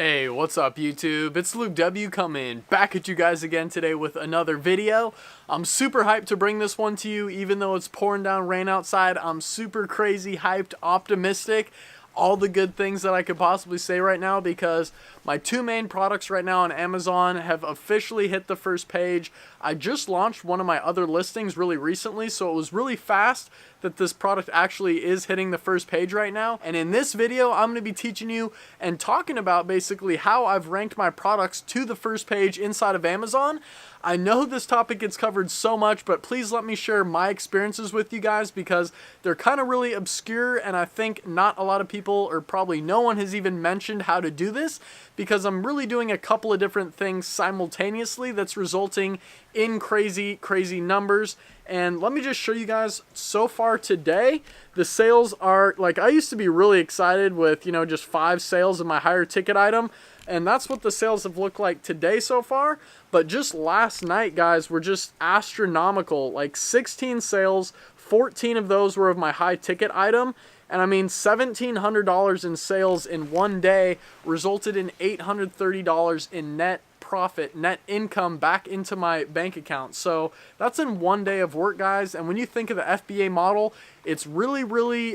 Hey, what's up YouTube? It's Luke W coming back at you guys again today with another video. I'm super hyped to bring this one to you even though it's pouring down rain outside. I'm super crazy hyped, optimistic, all the good things that I could possibly say right now because my two main products right now on Amazon have officially hit the first page. I just launched one of my other listings really recently, so it was really fast that this product actually is hitting the first page right now. And in this video, I'm going to be teaching you and talking about basically how I've ranked my products to the first page inside of Amazon. I know this topic gets covered so much, but please let me share my experiences with you guys because they're kind of really obscure and I think not a lot of people or probably no one has even mentioned how to do this because I'm really doing a couple of different things simultaneously that's resulting in crazy numbers. And let me just show you guys so far today, the sales are like, I used to be really excited with, just 5 sales in my higher ticket item. And that's what the sales have looked like today so far. But just last night, guys, were just astronomical. Like 16 sales, 14 of those were of my high ticket item. And I mean, $1,700 in sales in one day resulted in $830 in net profit, net income back into my bank account. So that's in one day of work, guys. And when you think of the FBA model, it's really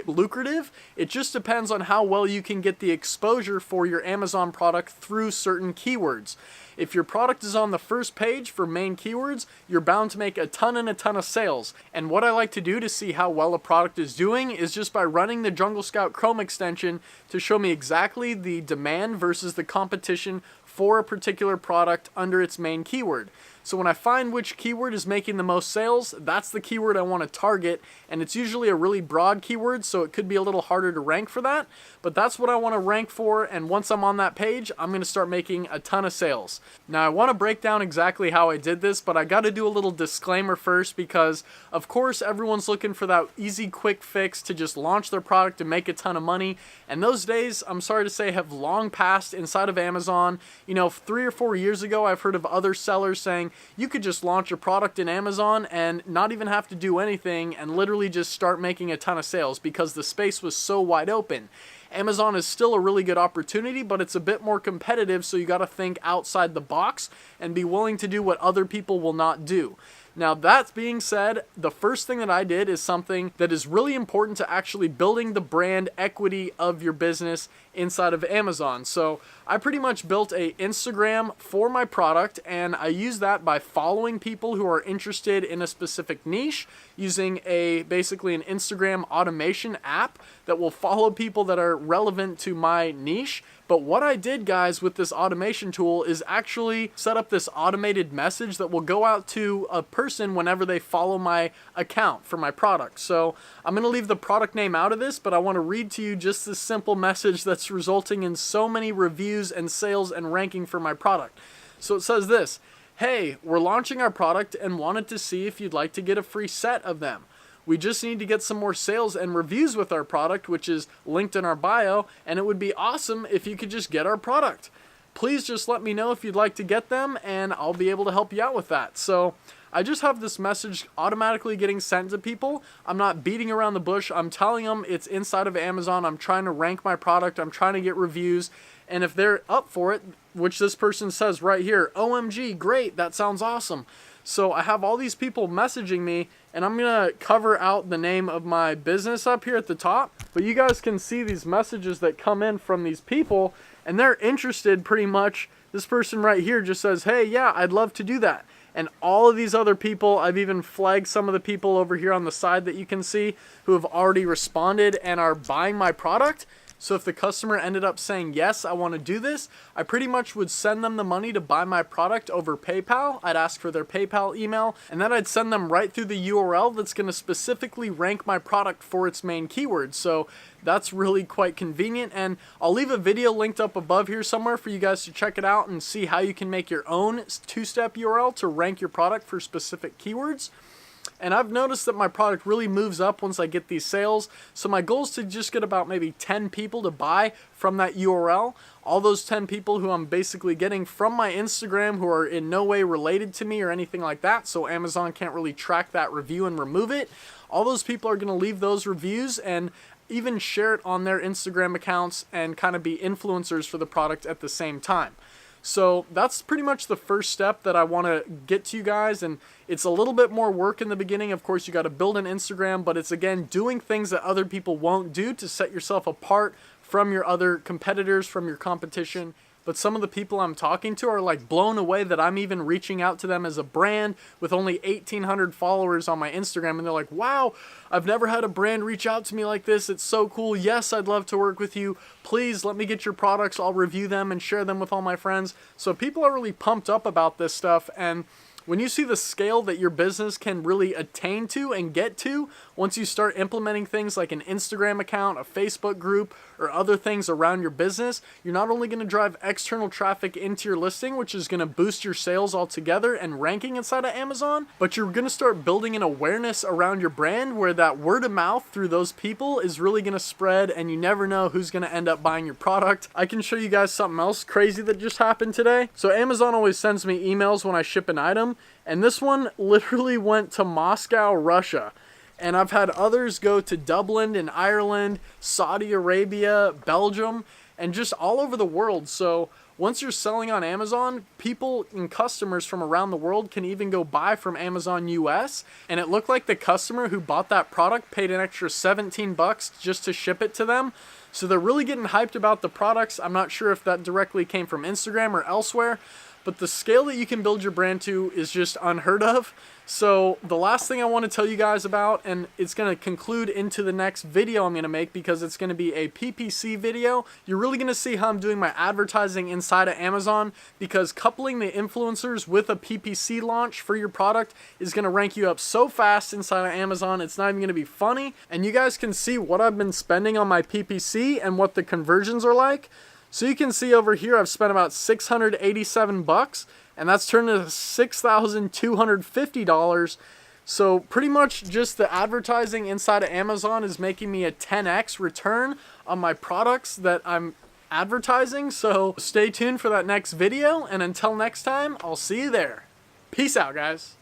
lucrative. It just depends on how well you can get the exposure for your Amazon product through certain keywords. If your product is on the first page for main keywords, you're bound to make a ton of sales. And what I like to do to see how well a product is doing is just by running the Jungle Scout Chrome extension to show me exactly the demand versus the competition for a particular product under its main keyword. So when I find which keyword is making the most sales, that's the keyword I want to target, and it's usually a really broad keyword, so it could be a little harder to rank for that, but that's what I want to rank for, and once I'm on that page, I'm going to start making a ton of sales. Now I want to break down exactly how I did this, but I got to do a little disclaimer first because of course everyone's looking for that easy quick fix to just launch their product and make a ton of money, and those days, I'm sorry to say, have long passed inside of Amazon. 3 or 4 years ago, I've heard of other sellers saying you could just launch a product in Amazon and not even have to do anything and literally just start making a ton of sales because the space was so wide open. Amazon is still a really good opportunity, but it's a bit more competitive, so you got to think outside the box and be willing to do what other people will not do. Now that being said, the first thing that I did is something that is really important to actually building the brand equity of your business inside of Amazon. So I pretty much built a Instagram for my product, and I use that by following people who are interested in a specific niche using basically an Instagram automation app that will follow people that are relevant to my niche. But what I did, guys, with this automation tool is actually set up this automated message that will go out to a person whenever they follow my account for my product. So I'm going to leave the product name out of this, but I want to read to you just this simple message that's resulting in so many reviews and sales and ranking for my product. So it says this: "Hey, we're launching our product and wanted to see if you'd like to get a free set of them. We just need to get some more sales and reviews with our product, which is linked in our bio, and it would be awesome if you could just get our product. Please just let me know if you'd like to get them, and I'll be able to help you out with that." So I just have this message automatically getting sent to people. I'm not beating around the bush. I'm telling them it's inside of Amazon. I'm trying to rank my product. I'm trying to get reviews. And if they're up for it, which this person says right here, "OMG, great, that sounds awesome." So I have all these people messaging me, and I'm going to cover out the name of my business up here at the top. But you guys can see these messages that come in from these people, and they're interested pretty much. This person right here just says, "Hey, yeah, I'd love to do that." And all of these other people, I've even flagged some of the people over here on the side that you can see who have already responded and are buying my product. So if the customer ended up saying, "Yes, I want to do this," I pretty much would send them the money to buy my product over PayPal. I'd ask for their PayPal email, and then I'd send them right through the URL that's going to specifically rank my product for its main keyword. So that's really quite convenient, and I'll leave a video linked up above here somewhere for you guys to check it out and see how you can make your own two-step URL to rank your product for specific keywords. And I've noticed that my product really moves up once I get these sales. So my goal is to just get about maybe 10 people to buy from that URL. All those 10 people who I'm basically getting from my Instagram who are in no way related to me or anything like that. So Amazon can't really track that review and remove it. All those people are going to leave those reviews, and even share it on their Instagram accounts and kind of be influencers for the product at the same time. So that's pretty much the first step that I want to get to you guys, and it's a little bit more work in the beginning. Of course, you got to build an Instagram, but it's again doing things that other people won't do to set yourself apart from your other competitors, from your competition. But some of the people I'm talking to are like blown away that I'm even reaching out to them as a brand with only 1,800 followers on my Instagram. And they're like, wow, I've never had a brand reach out to me like this. It's so cool. Yes, I'd love to work with you. Please let me get your products. I'll review them and share them with all my friends. So people are really pumped up about this stuff. And when you see the scale that your business can really attain to and get to, once you start implementing things like an Instagram account, a Facebook group, or other things around your business, you're not only going to drive external traffic into your listing, which is going to boost your sales altogether and ranking inside of Amazon, but you're going to start building an awareness around your brand where that word of mouth through those people is really going to spread, and you never know who's going to end up buying your product. I can show you guys something else crazy that just happened today. So Amazon always sends me emails when I ship an item, and this one literally went to Moscow, Russia. And I've had others go to Dublin in Ireland, Saudi Arabia, Belgium, and just all over the world. So once you're selling on Amazon, people and customers from around the world can even go buy from Amazon US. And it looked like the customer who bought that product paid an extra 17 bucks just to ship it to them. So they're really getting hyped about the products. I'm not sure if that directly came from Instagram or elsewhere, but the scale that you can build your brand to is just unheard of. So the last thing I want to tell you guys about, and it's going to conclude into the next video I'm going to make because it's going to be a PPC video. You're really going to see how I'm doing my advertising inside of Amazon, because coupling the influencers with a PPC launch for your product is going to rank you up so fast inside of Amazon. It's not even going to be funny. And you guys can see what I've been spending on my PPC and what the conversions are like. So you can see over here I've spent about 687 bucks, and that's turned into $6,250. So pretty much just the advertising inside of Amazon is making me a 10x return on my products that I'm advertising. So stay tuned for that next video, and until next time, I'll see you there. Peace out, guys.